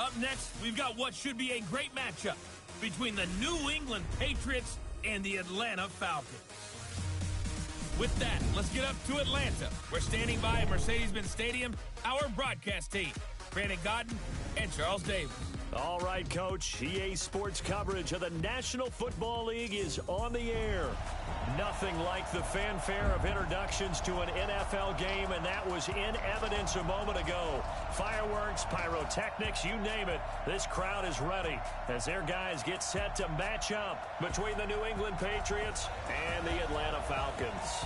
Up next, we've got what should be a great matchup between the New England Patriots and the Atlanta Falcons. With that, let's get up to Atlanta. We're standing by at Mercedes-Benz Stadium, our broadcast team, Brandon Godden and Charles Davis. All right, Coach. EA Sports coverage of the National Football League is on the air. Nothing like the fanfare of introductions to an NFL game, and that was in evidence a moment ago. Fireworks, pyrotechnics, you name it. This crowd is ready as their guys get set to match up between the New England Patriots and the Atlanta Falcons.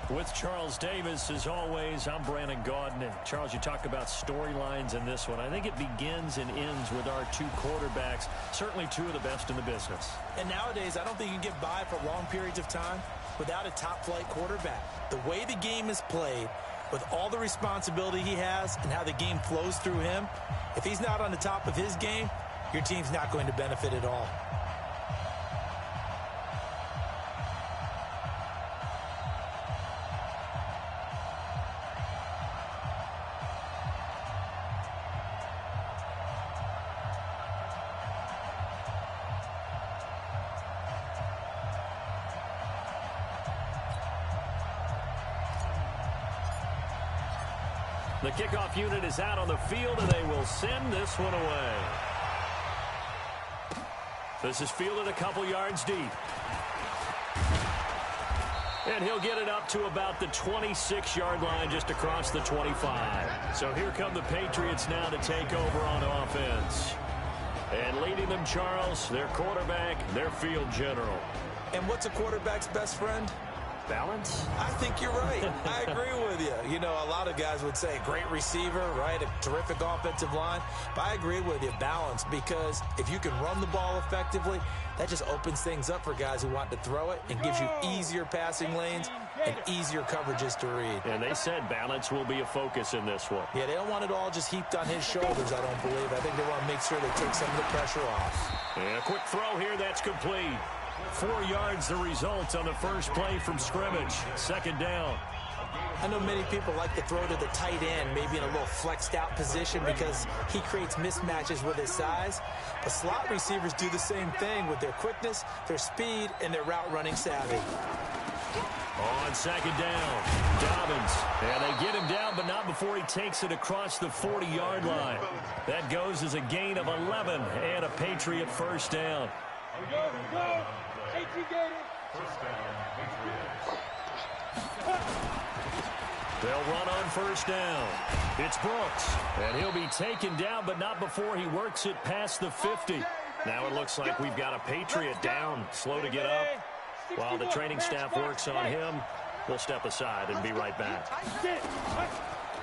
With Charles Davis, as always, I'm Brandon Godden. And Charles, you talk about storylines in this one. I think it begins and ends with our two quarterbacks, certainly two of the best in the business. And nowadays, I don't think you can get by for long periods of time without a top-flight quarterback. The way the game is played, with all the responsibility he has and how the game flows through him, if he's not on the top of his game, your team's not going to benefit at all. The kickoff unit is out on the field, and they will send this one away. This is fielded a couple yards deep. And he'll get it up to about the 26-yard line, just across the 25. So here come the Patriots now to take over on offense. And leading them, Charles, their quarterback, their field general. And what's a quarterback's best friend? Balance? I think you're right. I agree with you. You know, a lot of guys would say great receiver, right? A terrific offensive line. But I agree with you, balance, because if you can run the ball effectively, that just opens things up for guys who want to throw it and gives you easier passing lanes and easier coverages to read. And they said balance will be a focus in this one. Yeah, they don't want it all just heaped on his shoulders, I don't believe. I think they want to make sure they take some of the pressure off. And a quick throw here, that's complete. 4 yards the result on the first play from scrimmage. Second down. I know many people like to throw to the tight end, maybe in a little flexed out position because he creates mismatches with his size. But slot receivers do the same thing with their quickness, their speed, and their route running savvy. On second down, Dobbins. And they get him down, but not before he takes it across the 40-yard line. That goes as a gain of 11 and a Patriot first down. Go. They'll run on first down. It's Brooks, and he'll be taken down, but not before he works it past the 50. Now it looks like we've got a Patriot down, slow to get up. While the training staff works on him, we'll step aside and be right back.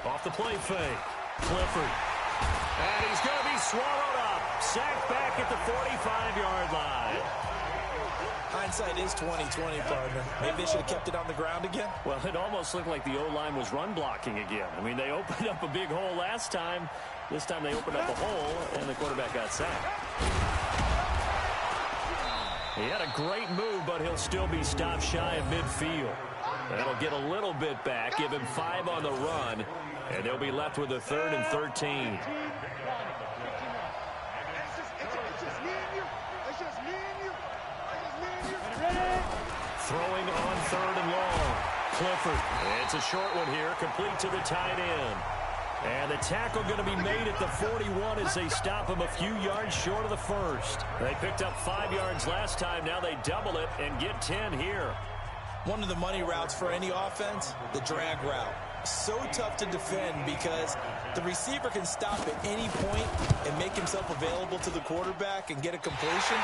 Off the play fake, Clifford. And he's going to be swallowed up. Sacked back at the 45-yard line. Hindsight is 20/20, partner. Maybe they should have kept it on the ground again. Well, it almost looked like the O-line was run blocking again. I mean, they opened up a big hole last time. This time they opened up a hole, and the quarterback got sacked. He had a great move, but he'll still be stopped shy of midfield. That'll get a little bit back, give him 5 on the run, and they'll be left with a 3rd and 13. Throwing on 3rd and long. Clifford. It's a short one here, complete to the tight end. And the tackle going to be made at the 41 as they stop him a few yards short of the first. They picked up 5 yards last time. Now they double it and get 10 here. One of the money routes for any offense, the drag route. So tough to defend because the receiver can stop at any point and make himself available to the quarterback and get a completion.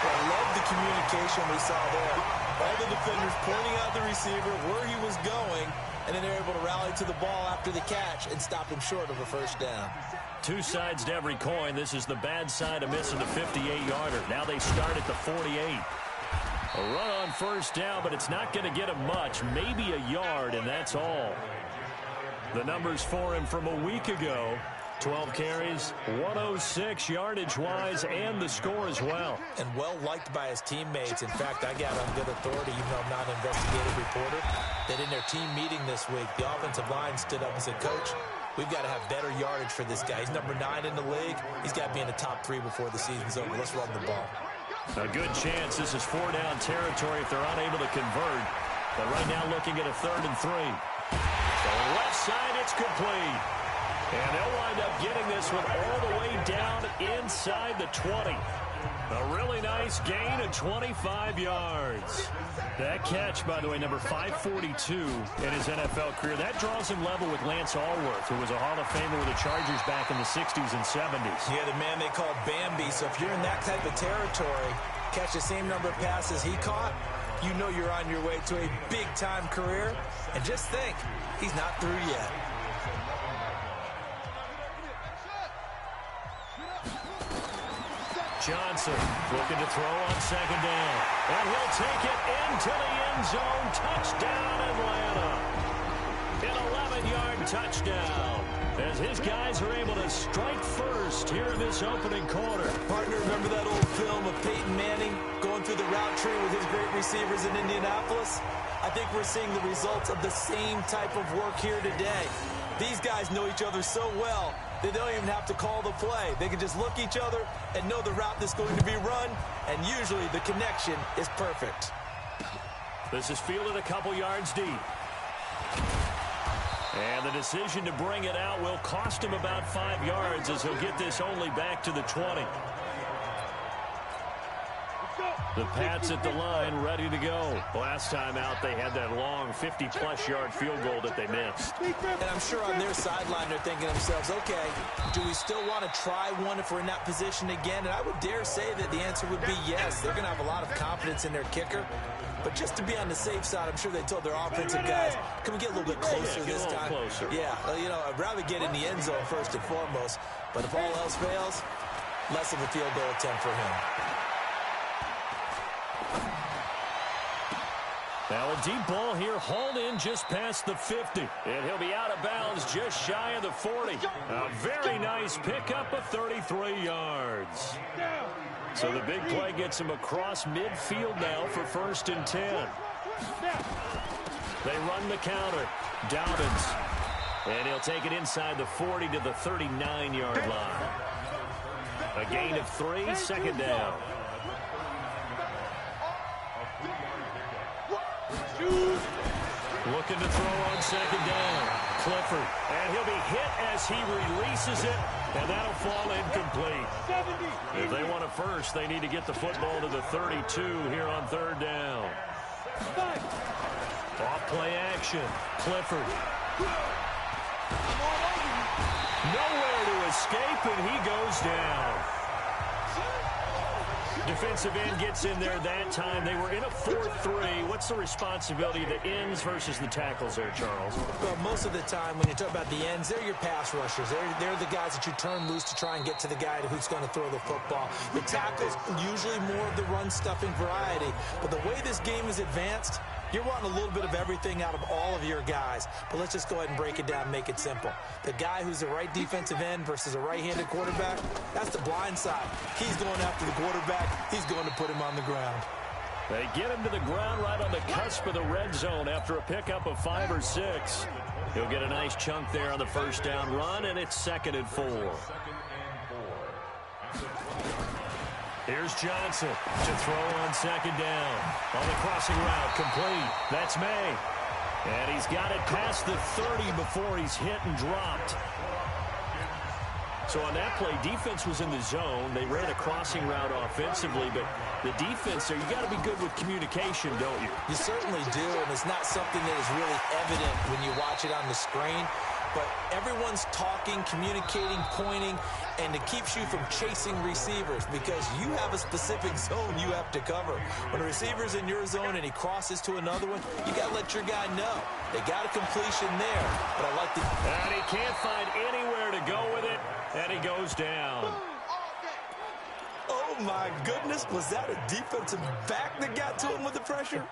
But I love the communication we saw there. All the defenders pointing out the receiver, where he was going, and then they're able to rally to the ball after the catch and stop him short of a first down. Two sides to every coin. This is the bad side of missing the 58-yarder. Now they start at the 48. A run on first down, but it's not going to get him much. Maybe a yard, and that's all. The numbers for him from a week ago. 12 carries, 106 yardage-wise, and the score as well. And well-liked by his teammates. In fact, I got on good authority, even though I'm not an investigative reporter, that in their team meeting this week, the offensive line stood up and said, Coach, we've got to have better yardage for this guy. He's number 9 in the league. He's got to be in the top 3 before the season's over. Let's run the ball. A good chance this is 4-down territory if they're unable to convert. But right now looking at a 3rd and 3. So left side, it's complete. And they'll wind up getting this one all the way down inside the 20. A really nice gain of 25 yards. That catch, by the way, number 542 in his NFL career. That draws him level with Lance Allworth, who was a Hall of Famer with the Chargers back in the 60s and 70s. Yeah, the man they call Bambi. So if you're in that type of territory, catch the same number of passes he caught, you know you're on your way to a big-time career. And just think, he's not through yet. Johnson looking to throw on 2nd down. And he'll take it into the end zone. Touchdown, Atlanta. An 11-yard touchdown. As his guys are able to strike first here in this opening quarter. Partner, remember that old film of Peyton Manning going through the route tree with his great receivers in Indianapolis? I think we're seeing the results of the same type of work here today. These guys know each other so well, they don't even have to call the play. They can just look each other and know the route that's going to be run, and usually the connection is perfect. This is fielded a couple yards deep. And the decision to bring it out will cost him about 5 yards as he'll get this only back to the 20. The Pats at the line, ready to go. Last time out, they had that long 50-plus yard field goal that they missed. And I'm sure on their sideline, they're thinking to themselves, okay, do we still want to try one if we're in that position again? And I would dare say that the answer would be yes. They're going to have a lot of confidence in their kicker. But just to be on the safe side, I'm sure they told their offensive guys, can we get a little bit closer this time? Closer. Yeah, you know, I'd rather get in the end zone first and foremost. But if all else fails, less of a field goal attempt for him. Now a deep ball here, hauled in just past the 50. And he'll be out of bounds just shy of the 40. A very nice pickup of 33 yards. So the big play gets him across midfield now for 1st and 10. They run the counter. Dobbins. And he'll take it inside the 40 to the 39-yard line. A gain of 3, 2nd down. Looking to throw on 2nd down. Clifford. And he'll be hit as he releases it. And that'll fall incomplete. If they want a first, they need to get the football to the 32 here on 3rd down. Off play action. Clifford. Nowhere to escape, and he goes down. Defensive end gets in there that time. They were in a 4-3. What's the responsibility of the ends versus the tackles there, Charles? Well, most of the time when you talk about the ends, they're your pass rushers. They're the guys that you turn loose to try and get to the guy who's going to throw the football. The tackles, usually more of the run-stuffing variety. But the way this game is advanced, you're wanting a little bit of everything out of all of your guys. But let's just go ahead and break it down and make it simple. The guy who's the right defensive end versus a right-handed quarterback, that's the blind side. He's going after the quarterback. He's going to put him on the ground. They get him to the ground right on the cusp of the red zone after a pickup of 5 or 6. He'll get a nice chunk there on the 1st down run, and it's 2nd and 4. Here's Johnson to throw on 2nd down. On the crossing route, complete. That's May. And he's got it past the 30 before he's hit and dropped. So on that play, defense was in the zone. They ran a crossing route offensively, but the defense there, you got to be good with communication, don't you? You certainly do, and it's not something that is really evident when you watch it on the screen. But everyone's talking, communicating, pointing, and it keeps you from chasing receivers because you have a specific zone you have to cover. When a receiver's in your zone and he crosses to another one, you got to let your guy know. They got a completion there, but I like the... And he can't find anywhere to go with it, and he goes down. Oh, my goodness. Was that a defensive back that got to him with the pressure?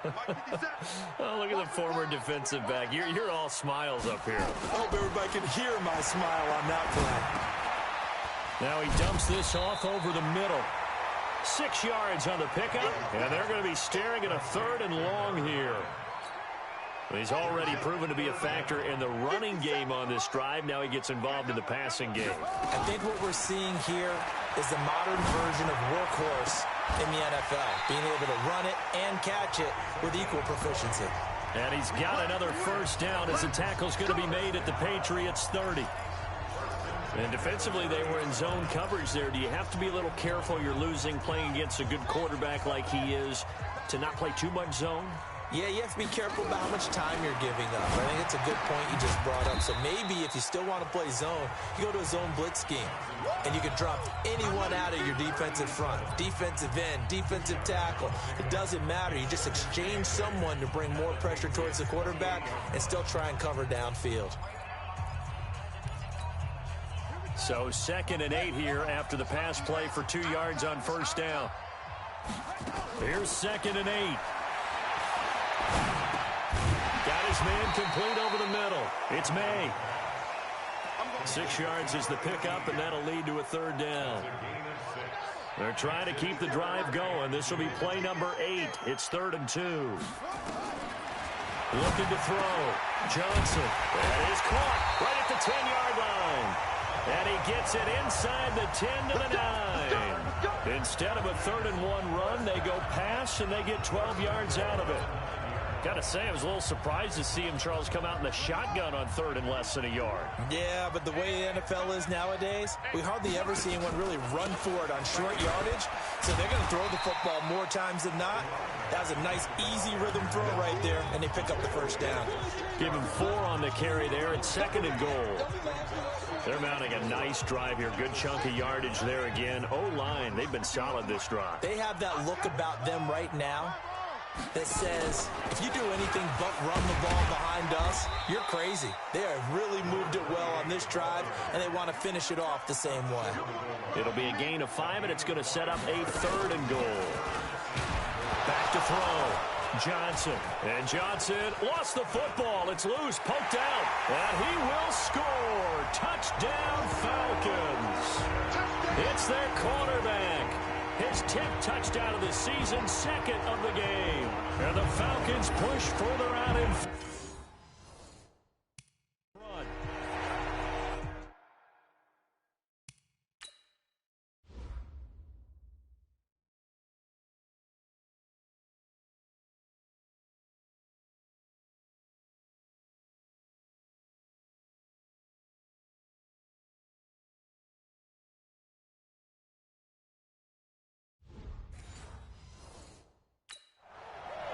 Oh, look at the former defensive back. You're all smiles up here. I hope everybody can hear my smile on that play. Now he dumps this off over the middle. 6 yards on the pickup, and they're going to be staring at a 3rd and long here. He's already proven to be a factor in the running game on this drive. Now he gets involved in the passing game. I think what we're seeing here is the modern version of workhorse in the NFL, being able to run it and catch it with equal proficiency. And he's got another first down as the tackle's going to be made at the Patriots 30. And defensively, they were in zone coverage there. Do you have to be a little careful? You're losing playing against a good quarterback like he is to not play too much zone? Yeah, you have to be careful about how much time you're giving up. I think it's a good point you just brought up. So maybe if you still want to play zone, you go to a zone blitz scheme. And you can drop anyone out of your defensive front. Defensive end, defensive tackle. It doesn't matter. You just exchange someone to bring more pressure towards the quarterback and still try and cover downfield. So 2nd and 8 here after the pass play for 2 yards on first down. Here's 2nd and 8. Got his man complete over the middle. It's May. 6 yards is the pickup, and that'll lead to a 3rd down. They're trying to keep the drive going. This will be play number 8. It's 3rd and 2. Looking to throw. Johnson. That is caught right at the 10-yard line. And he gets it inside the 10 to the 9. Instead of a 3rd and 1 run, they go pass, and they get 12 yards out of it. Got to say, I was a little surprised to see him, Charles, come out in the shotgun on 3rd and less than a yard. Yeah, but the way the NFL is nowadays, we hardly ever see anyone really run for it on short yardage. So they're going to throw the football more times than not. That was a nice, easy rhythm throw right there, and they pick up the first down. Give him 4 on the carry there. It's 2nd and goal. They're mounting a nice drive here. Good chunk of yardage there again. O-line, they've been solid this drive. They have that look about them right now that says, if you do anything but run the ball behind us, you're crazy. They have really moved it well on this drive, and they want to finish it off the same way. It'll be a gain of 5, and it's going to set up a 3rd and goal. Back to throw. Johnson. And Johnson lost the football. It's loose, poked out, and he will score. Touchdown, Falcons. It's their quarterback. His 10th touchdown of the season, 2nd of the game. And the Falcons push further out in front.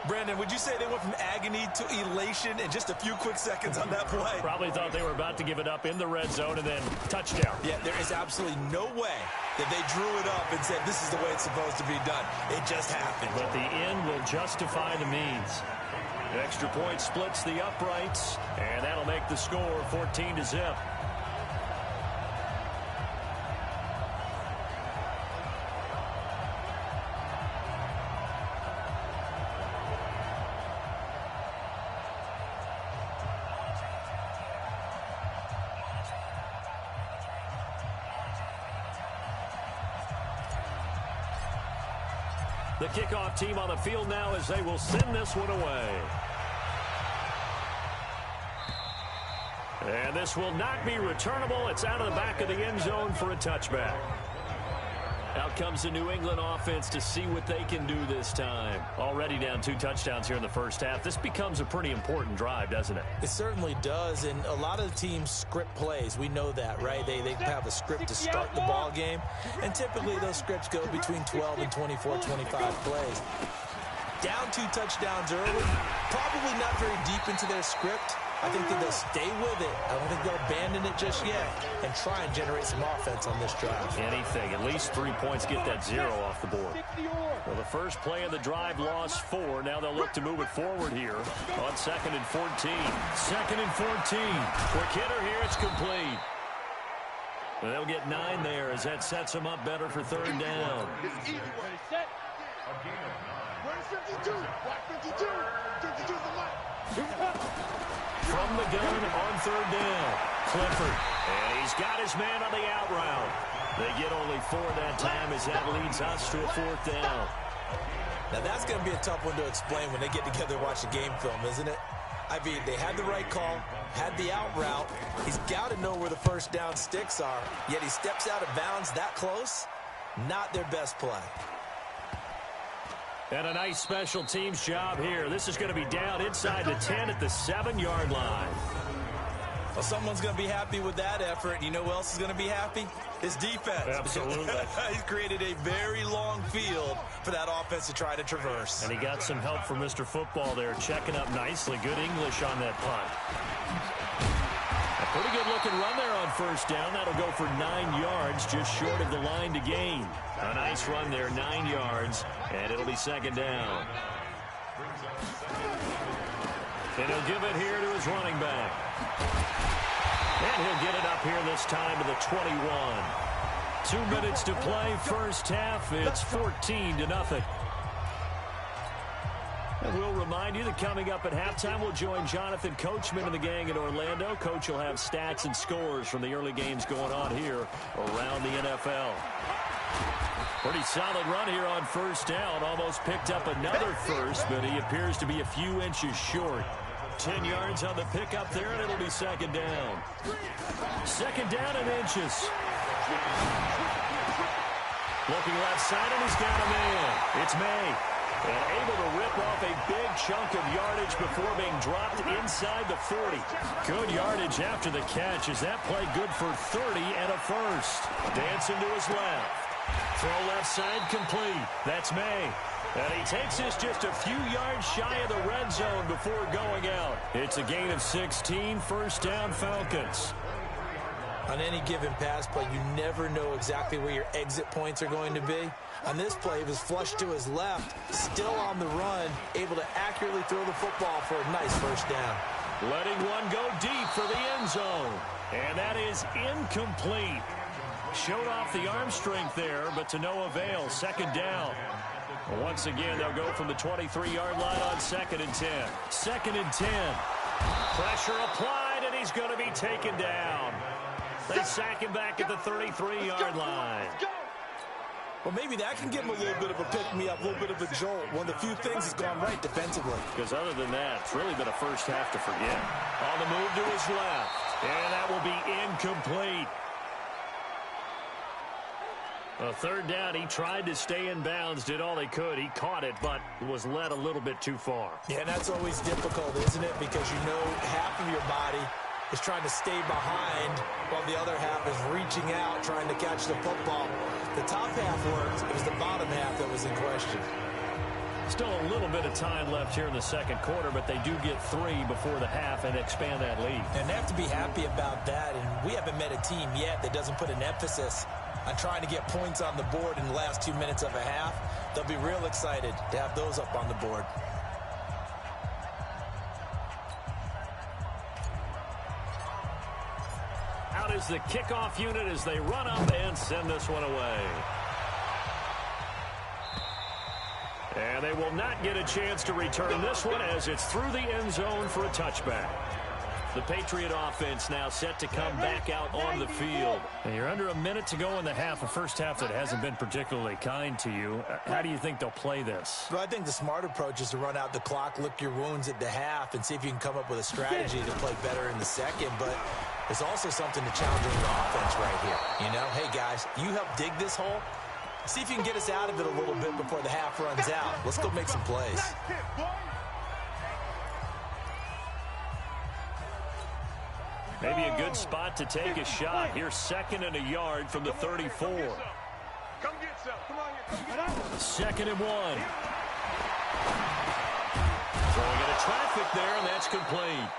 Brandon, would you say they went from agony to elation in just a few quick seconds on that play? Probably thought they were about to give it up in the red zone and then touchdown. Yeah, there is absolutely no way that they drew it up and said this is the way it's supposed to be done. It just happened. But the end will justify the means. Extra point splits the uprights, and that'll make the score 14-0. The kickoff team on the field now as they will send this one away. And this will not be returnable. It's out of the back of the end zone for a touchback. Out comes the New England offense to see what they can do this time. Already down 2 touchdowns here in the first half. This becomes a pretty important drive, doesn't it? It certainly does, and a lot of the teams script plays. We know that, right? They have a script to start the ball game, and typically those scripts go between 12 and 24, 25 plays. Down 2 touchdowns early, probably not very deep into their script. I think that they'll stay with it. I don't think they'll abandon it just yet and try and generate some offense on this drive. Anything. At least 3 points. Get that 0 off the board. Well, the first play of the drive lost 4. Now they'll look to move it forward here on 2nd and 14. 2nd and 14. Quick hitter here. It's complete. Well, they'll get 9 there as that sets them up better for 3rd down. From the gun on 3rd down, Clifford. And he's got his man on the out route. They get only 4 that time as that leads us to a 4th down. Now that's going to be a tough one to explain when they get together and watch the game film, isn't it? I mean, they had the right call, had the out route. He's got to know where the first down sticks are, yet he steps out of bounds that close. Not their best play. And a nice special teams job here. This is going to be down inside the 10 at the 7-yard line. Well, someone's going to be happy with that effort. You know who else is going to be happy? His defense. Absolutely. He's created a very long field for that offense to try to traverse. And he got some help from Mr. Football there, checking up nicely. Good English on that punt. A pretty good-looking run there on first down. That'll go for 9 yards, just short of the line to gain. A nice run there, 9 yards, and it'll be second down. And he'll give it here to his running back. And he'll get it up here this time to the 21. 2 minutes to play, first half. It's 14-0. And we'll remind you that coming up at halftime, we'll join Jonathan Coachman and the gang in Orlando. Coach will have stats and scores from the early games going on here around the NFL. Pretty solid run here on first down. Almost picked up another first, but he appears to be a few inches short. 10 yards on the pickup there, and it'll be second down. Second down and inches. Looking left side, and he's got a man. It's May. And able to rip off a big chunk of yardage before being dropped inside the 40. Good yardage after the catch. Is that play good for 30 and a first? Dancing to his left. Throw left side complete. That's May. And he takes this just a few yards shy of the red zone before going out. It's a gain of 16, first down Falcons. On any given pass play, you never know exactly where your exit points are going to be. On this play, it was flushed to his left, still on the run, able to accurately throw the football for a nice first down. Letting one go deep for the end zone. And that is incomplete. Showed off the arm strength there, but to no avail. Second down. Once again, they'll go from the 23-yard line on 2nd and 10. 2nd and 10. Pressure applied, and he's going to be taken down. They sack him back at the 33-yard line. Well, maybe that can give him a little bit of a pick-me-up, a little bit of a jolt. One of the few things that's gone right defensively. Because other than that, it's really been a first half to forget. On the move to his left. And that will be incomplete. A third down, he tried to stay in bounds, did all he could. He caught it, but was led a little bit too far. Yeah, and that's always difficult, isn't it? Because you know half of your body is trying to stay behind while the other half is reaching out, trying to catch the football. The top half worked. It was the bottom half that was in question. Still a little bit of time left here in the second quarter, but they do get 3 before the half and expand that lead. And they have to be happy about that, and we haven't met a team yet that doesn't put an emphasis on trying to get points on the board in the last 2 minutes of a half. They'll be real excited to have those up on the board. Out is the kickoff unit as they run up and send this one away. And they will not get a chance to return this one as it's through the end zone for a touchback. The Patriot offense now set to come back out on the field. And you're under a minute to go in the half, a first half that hasn't been particularly kind to you. How do you think they'll play this? Well, I think the smart approach is to run out the clock, lick your wounds at the half, and see if you can come up with a strategy to play better in the second. But there's also something to challenge your offense right here. You know, hey, guys, you help dig this hole. See if you can get us out of it a little bit before the half runs out. Let's go make some plays. Maybe a good spot to take a shot. Here's 2nd and a yard from the 34. Come get some. Come on, 2nd and 1. Throwing into traffic there, and that's complete.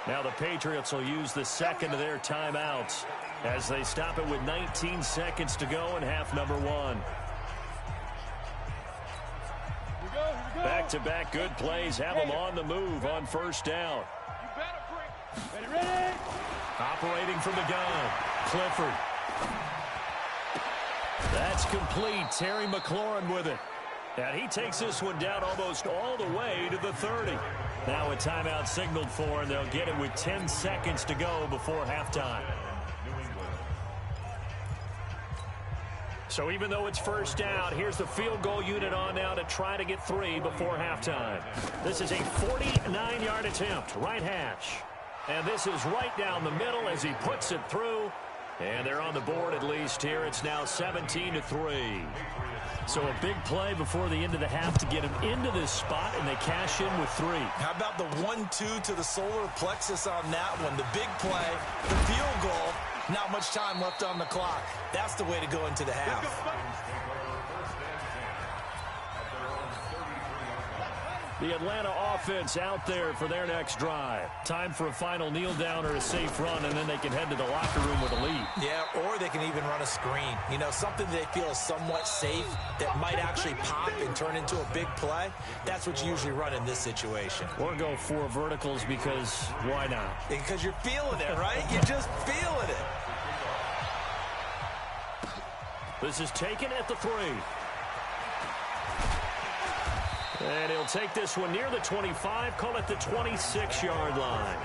Now the Patriots will use the second of their timeouts as they stop it with 19 seconds to go in half number 1. Back-to-back good plays have them on the move on first down. Ready? Operating from the gun, Clifford. That's complete. Terry McLaurin with it. And he takes this one down almost all the way to the 30. Now a timeout signaled for, and they'll get it with 10 seconds to go before halftime. So even though it's first down, here's the field goal unit on now to try to get 3 before halftime. This is a 49-yard attempt, right hash. And this is right down the middle as he puts it through. And they're on the board at least here. It's now 17-3. So a big play before the end of the half to get him into this spot, and they cash in with 3. How about the 1-2 to the solar plexus on that one? The big play, the field goal, not much time left on the clock. That's the way to go into the half. The Atlanta offense out there for their next drive. Time for a final kneel down or a safe run, and then they can head to the locker room with a lead. Yeah, or they can even run a screen. You know, something they feel is somewhat safe that might actually pop and turn into a big play. That's what you usually run in this situation. Or go 4 verticals because why not? Because you're feeling it, right? You're just feeling it. This is taken at the 3. And he'll take this one near the 25, call it the 26-yard line.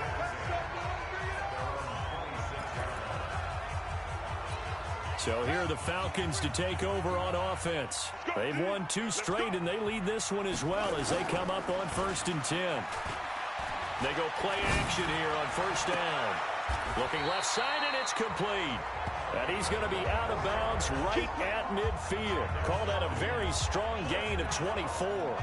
So here are the Falcons to take over on offense. They've won 2 straight, and they lead this one as well as they come up on 1st and 10. They go play action here on 1st down. Looking left side, and it's complete. And he's going to be out of bounds right at midfield. Call that a very strong gain of 24.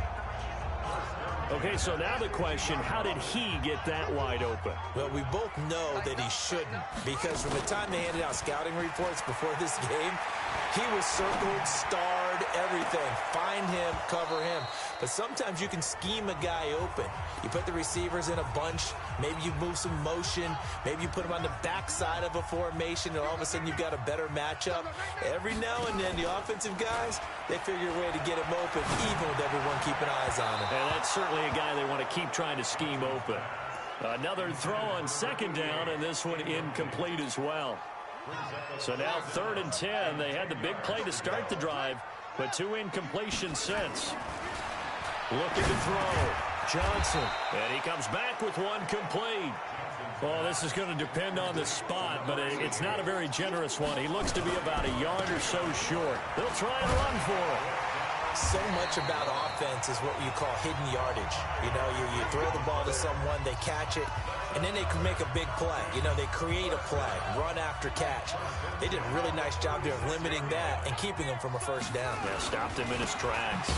Okay, so now the question, how did he get that wide open? Well, we both know that he shouldn't, because from the time they handed out scouting reports before this game, he was circled, starred, everything. Find him, cover him. But sometimes you can scheme a guy open. You put the receivers in a bunch. Maybe you move some motion. Maybe you put them on the backside of a formation, and all of a sudden you've got a better matchup. Every now and then, the offensive guys, they figure a way to get him open, even with everyone keeping eyes on him. And that's certainly a guy they want to keep trying to scheme open. Another throw on 2nd down, and this one incomplete as well. So now 3rd and 10. They had the big play to start the drive, but 2 incompletions since. Looking to throw. Johnson. And he comes back with 1 complete. Well, this is going to depend on the spot, but it's not a very generous one. He looks to be about a yard or so short. They'll try and run for it. So much about offense is what you call hidden yardage. You know, you throw the ball to someone, they catch it, and then they can make a big play. You know, they create a play, run after catch. They did a really nice job there of limiting that and keeping him from a 1st down. Yeah, stopped him in his tracks.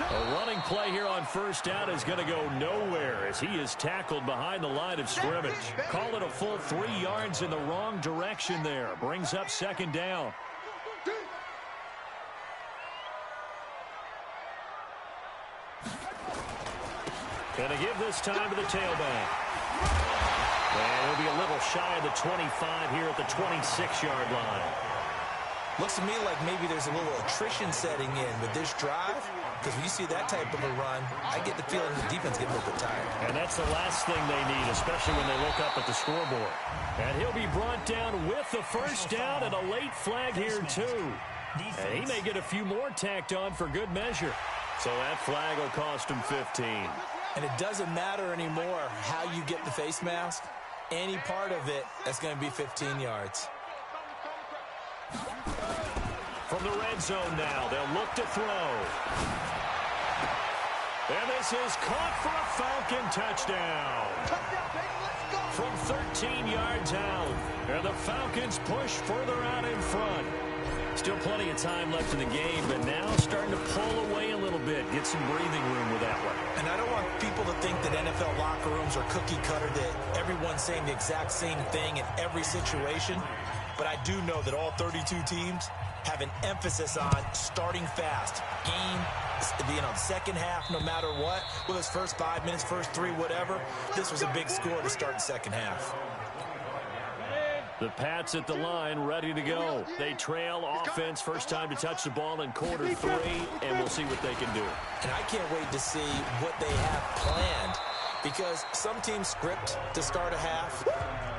A running play here on 1st down is going to go nowhere as he is tackled behind the line of scrimmage. Call it a full 3 yards in the wrong direction there. Brings up 2nd down. Going to give this time to the tailback. And he'll be a little shy of the 25 here at the 26-yard line. Looks to me like maybe there's a little attrition setting in with this drive, because when you see that type of a run, I get the feeling the defense getting a little bit tired. And that's the last thing they need, especially when they look up at the scoreboard. And he'll be brought down with the 1st down and a late flag here, too. And he may get a few more tacked on for good measure. So that flag will cost him 15. And it doesn't matter anymore how you get the face mask. Any part of it, that's going to be 15 yards. From the red zone now, they'll look to throw. And this is caught for a Falcon touchdown. From 13 yards out. And the Falcons push further out in front. Still plenty of time left in the game, but now starting to pull away a little bit. Get some breathing room with that one. And I don't want people to think that NFL locker rooms are cookie cutter, that everyone's saying the exact same thing in every situation. But I do know that all 32 teams have an emphasis on starting fast. Game, you know, the 2nd half, no matter what, whether it's first 5 minutes, first 3, whatever. This was a big score to start the 2nd half. The Pats at the line, ready to go. They trail offense, first time to touch the ball in quarter 3, and we'll see what they can do. And I can't wait to see what they have planned, because some teams script to start a half.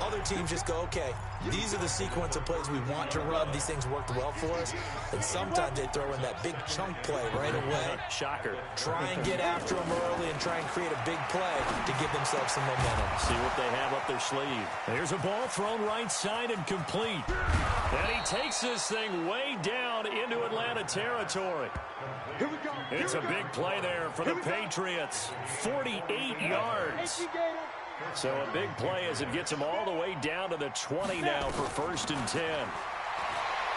Other teams just go, okay, these are the sequence of plays we want to run. These things worked well for us. And sometimes they throw in that big chunk play right away. Shocker. Try and get after them early and try and create a big play to give themselves some momentum. See what they have up their sleeve. Here's a ball thrown right side and complete. And he takes this thing way down into Atlanta territory. Here we go. It's a big play there for the Patriots. 48 yards. So a big play as it gets him all the way down to the 20 now for 1st and 10.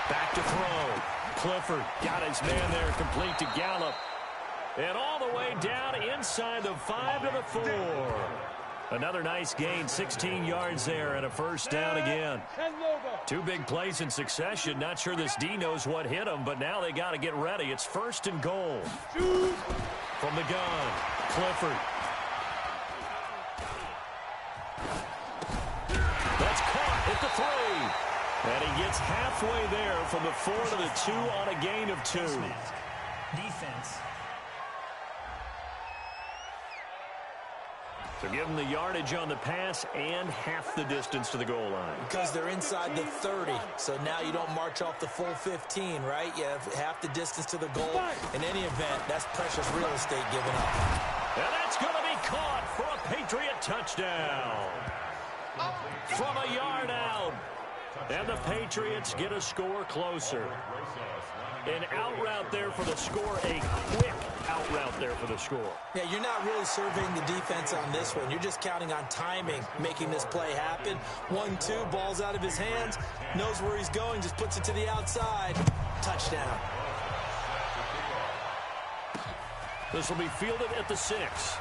Back to throw. Clifford got his man there, complete to Gallup. And all the way down inside the 5 to the 4. Another nice gain, 16 yards there and a 1st down again. 2 big plays in succession. Not sure this D knows what hit him, but now they got to get ready. It's 1st and goal. From the gun, Clifford. That's caught at the 3. And he gets halfway there from the 4 to the 2 on a gain of 2. Defense. So give them the yardage on the pass and half the distance to the goal line. Because they're inside the 30, so now you don't march off the full 15, right? You have half the distance to the goal. In any event, that's precious real estate given up. And that's going to be caught for a Patriot touchdown. From a yard out. And the Patriots get a score closer. An out route there for the score, a quick out route there for the score. Yeah, you're not really surveying the defense on this one. You're just counting on timing, making this play happen. 1-2, ball's out of his hands, knows where he's going, just puts it to the outside. Touchdown. This will be fielded at the 6.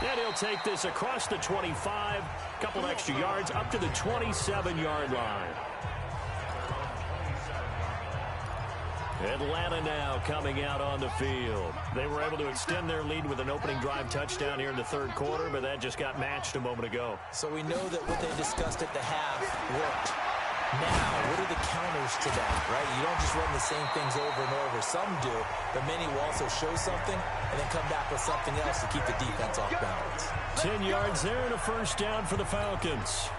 And he'll take this across the 25, couple extra yards, up to the 27-yard line. Atlanta now coming out on the field. They were able to extend their lead with an opening drive touchdown here in the 3rd quarter, but that just got matched a moment ago. So we know that what they discussed at the half worked. Now, what are the counters to that, right? You don't just run the same things over and over. Some do, but many will also show something and then come back with something else to keep the defense off balance. 10 yards there and a 1st down for the Falcons.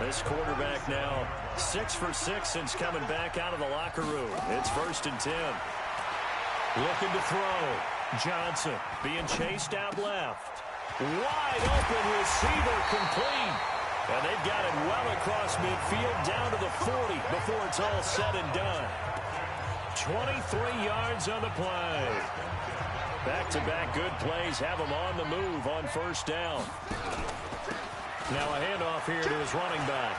This quarterback now 6 for 6 since coming back out of the locker room. It's 1st and 10. Looking to throw. Johnson being chased out left. Wide open receiver complete. And they've got it well across midfield down to the 40 before it's all said and done. 23 yards on the play. Back-to-back good plays have him on the move on 1st down. Now a handoff here to his running back.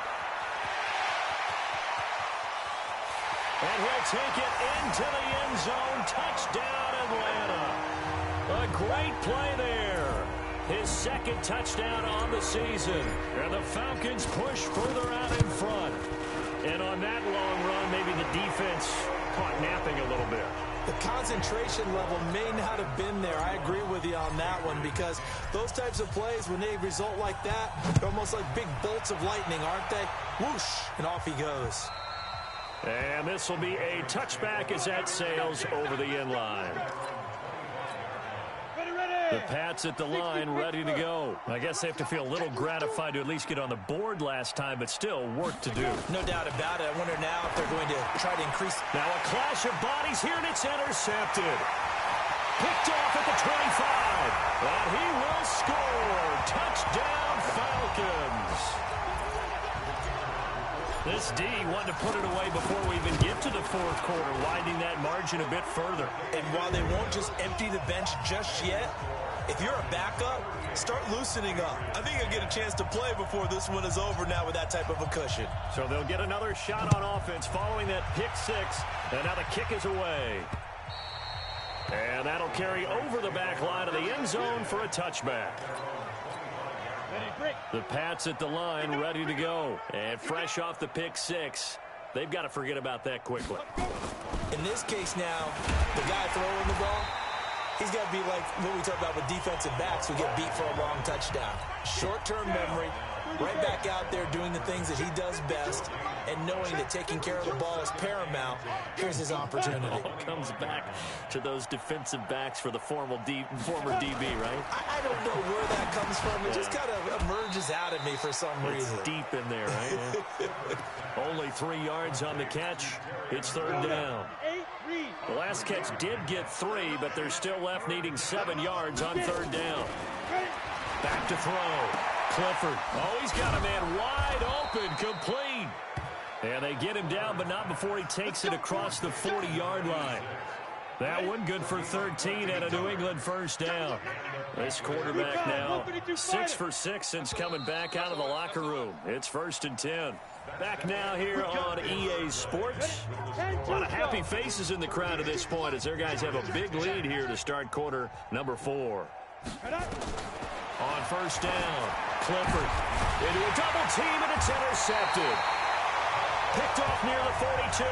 And he'll take it into the end zone. Touchdown, Atlanta. A great play there. His 2nd touchdown on the season. And the Falcons push further out in front. And on that long run, maybe the defense caught napping a little bit. The concentration level may not have been there. I agree with you on that one because those types of plays, when they result like that, they're almost like big bolts of lightning, aren't they? Whoosh, and off he goes. And this will be a touchback as that sails over the end line. The Pats at the line, ready to go. I guess they have to feel a little gratified to at least get on the board last time, but still work to do. No doubt about it. I wonder now if they're going to try to increase. Now a clash of bodies here, and it's intercepted. Picked off at the 25. And he will score. Touchdown, Falcons. This D wanted to put it away before we even get to the 4th quarter, widening that margin a bit further. And while they won't just empty the bench just yet, if you're a backup, start loosening up. I think you'll get a chance to play before this one is over now with that type of a cushion. So they'll get another shot on offense following that pick 6. And now the kick is away. And that'll carry over the back line of the end zone for a touchback. The Pats at the line, ready to go. And fresh off the pick 6. They've got to forget about that quickly. In this case now, the guy throwing the ball, he's got to be like what we talk about with defensive backs who get beat for a long touchdown. Short-term memory, right back out there doing the things that he does best, and knowing that taking care of the ball is paramount, here's his opportunity. It all comes back to those defensive backs for the former DB, right? I don't know where that comes from. It just kind of emerges out of me for some reason. It's deep in there, right? Only 3 yards on the catch. It's third down. The last catch did get 3, but they're still left needing 7 yards on third down. Back to throw. Clifford. Oh, he's got a man wide open, complete. And they get him down, but not before he takes it across the 40-yard line. That one good for 13 and a New England first down. This quarterback now 6 for 6 since coming back out of the locker room. It's 1st and 10. Back now here on EA Sports. A lot of happy faces in the crowd at this point as their guys have a big lead here to start quarter number 4. On first down, Clifford into a double team, and it's intercepted. Picked off near the 42,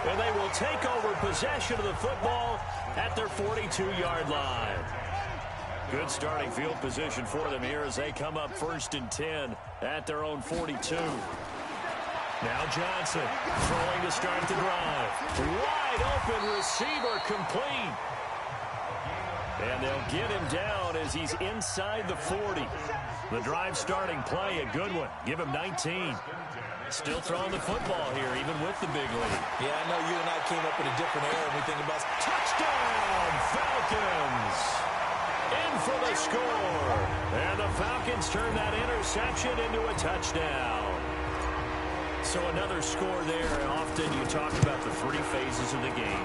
and they will take over possession of the football at their 42-yard line. Good starting field position for them here as they come up 1st and 10 at their own 42. Now Johnson throwing to start the drive. Wide open receiver, complete. And they'll get him down as he's inside the 40. The drive starting play, a good one. Give him 19. Still throwing the football here, even with the big lead. Yeah, I know you and I came up in a different era when we think about Touchdown, Falcons! In for the score. And the Falcons turn that interception into a touchdown. So another score there. Often you talk about the 3 phases of the game.